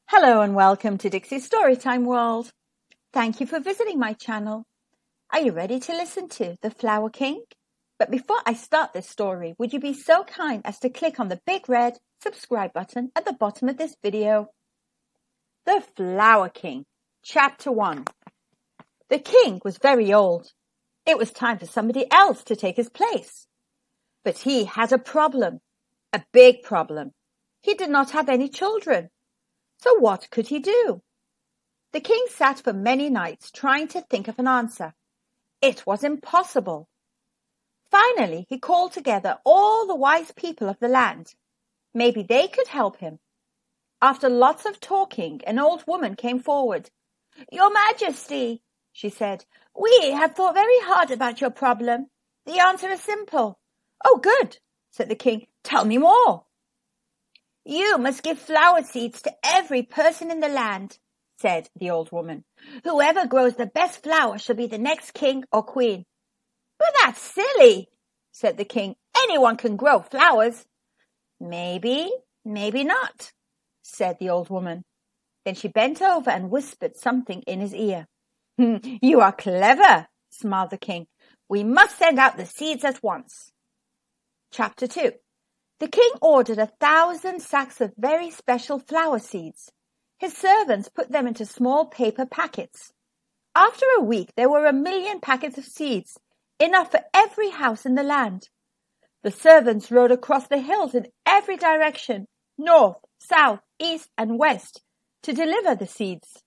Hello and welcome to Dixie's Storytime World. Thank you for visiting my channel. Are you ready to listen to The Flower King? But before I start this story, would you be so kind as to click on the big red subscribe button at the bottom of this video? The Flower King, Chapter 1. The king was very old. It was time for somebody else to take his place. But he had a problem, a big problem. He did not have any children. So what could he do? The king sat for many nights trying to think of an answer. It was impossible. Finally, he called together all the wise people of the land. Maybe they could help him. After lots of talking, an old woman came forward. "Your Majesty," she said, "we have thought very hard about your problem. The answer is simple." "Oh, good," said the king. "Tell me more." "You must give flower seeds to every person in the land," said the old woman. "Whoever grows the best flower shall be the next king or queen." "But that's silly," said the king. "Anyone can grow flowers." Maybe not," said the old woman. Then she bent over and whispered something in his ear. "You are clever," smiled the king. "We must send out the seeds at once." Chapter 2. The king ordered 1,000 sacks of very special flower seeds. His servants put them into small paper packets. After a week, there were 1,000,000 packets of seeds, enough for every house in the land. The servants rode across the hills in every direction, north, south, east, and west, to deliver the seeds.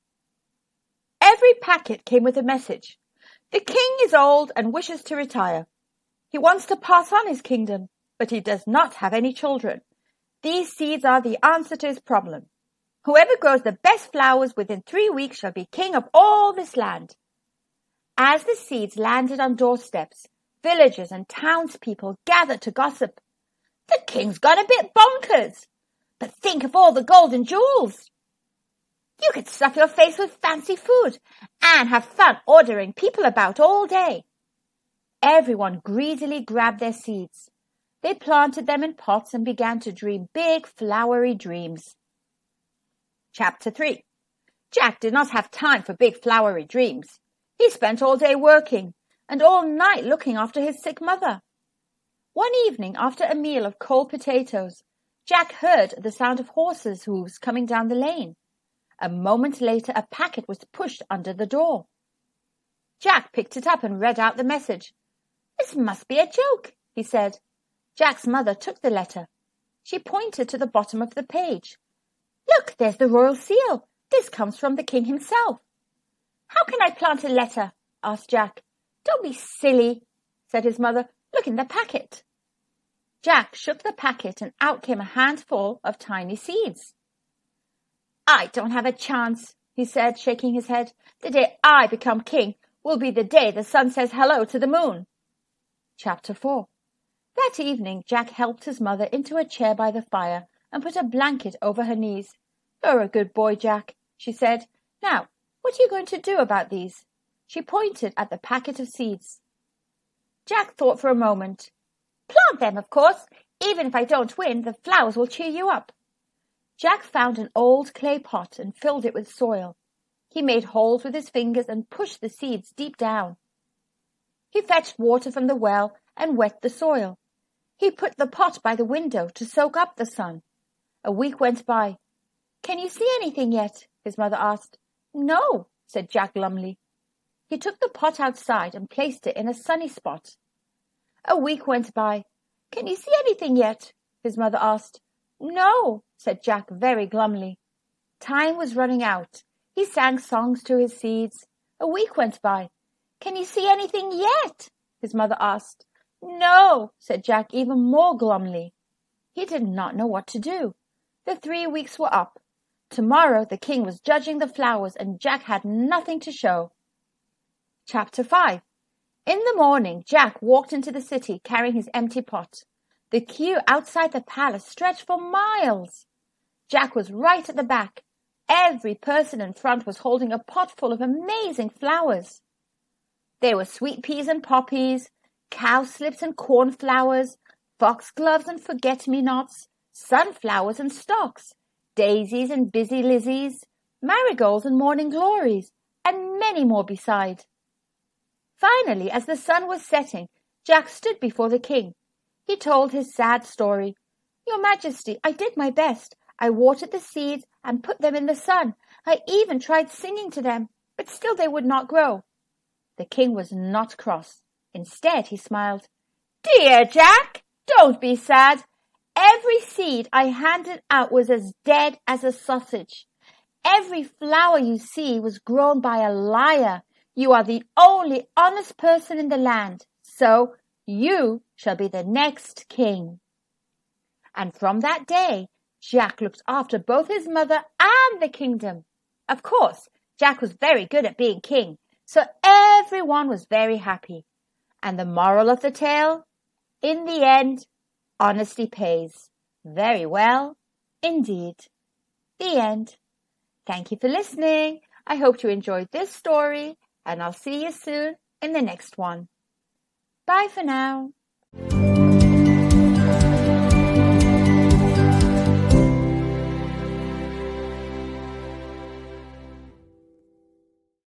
Every packet came with a message. The king is old and wishes to retire. He wants to pass on his kingdom, but he does not have any children. These seeds are the answer to his problem. Whoever grows the best flowers within 3 weeks shall be king of all this land. As the seeds landed on doorsteps, villagers and townspeople gathered to gossip. "The king's gone a bit bonkers. But think of all the gold and jewels. You could stuff your face with fancy food and have fun ordering people about all day." Everyone greedily grabbed their seeds. They planted them in pots and began to dream big, flowery dreams. Chapter 3. Jack did not have time for big, flowery dreams. He spent all day working and all night looking after his sick mother. One evening, after a meal of cold potatoes, Jack heard the sound of horses' hooves coming down the lane. A moment later, a packet was pushed under the door. Jack picked it up and read out the message. "This must be a joke," he said. Jack's mother took the letter. She pointed to the bottom of the page. "Look, there's the royal seal. This comes from the king himself." "How can I plant a letter?" asked Jack. "Don't be silly," said his mother. "Look in the packet." Jack shook the packet and out came a handful of tiny seeds. "I don't have a chance," he said, shaking his head. "The day I become king will be the day the sun says hello to the moon." Chapter 4. That evening, Jack helped his mother into a chair by the fire and put a blanket over her knees. "You're a good boy, Jack," she said. "Now, what are you going to do about these?" She pointed at the packet of seeds. Jack thought for a moment. "Plant them, of course. Even if I don't win, the flowers will cheer you up." Jack found an old clay pot and filled it with soil. He made holes with his fingers and pushed the seeds deep down. He fetched water from the well and wet the soil. He put the pot by the window to soak up the sun. A week went by. "Can you see anything yet?" his mother asked. "No," said Jack glumly. He took the pot outside and placed it in a sunny spot. A week went by. "Can you see anything yet?" his mother asked. "No," said Jack very glumly. Time was running out. He sang songs to his seeds. A week went by. "Can you see anything yet?" his mother asked. "No," said Jack even more glumly. He did not know what to do. The 3 weeks were up. Tomorrow the king was judging the flowers and Jack had nothing to show. Chapter 5. In the morning, Jack walked into the city carrying his empty pot. The queue outside the palace stretched for miles. Jack was right at the back. Every person in front was holding a pot full of amazing flowers. There were sweet peas and poppies, cowslips and cornflowers, foxgloves and forget-me-nots, sunflowers and stocks, daisies and busy lizzies, marigolds and morning glories, and many more beside. Finally, as the sun was setting, Jack stood before the king. He told his sad story. "Your Majesty, I did my best. I watered the seeds and put them in the sun. I even tried singing to them, but still they would not grow." The king was not cross. Instead, he smiled. "Dear Jack, don't be sad. Every seed I handed out was as dead as a sausage. Every flower you see was grown by a liar. You are the only honest person in the land, so you shall be the next king." And from that day, Jack looked after both his mother and the kingdom. Of course, Jack was very good at being king, so everyone was very happy. And the moral of the tale? In the end, honesty pays. Very well indeed. The end. Thank you for listening. I hope you enjoyed this story, and I'll see you soon in the next one. Bye for now.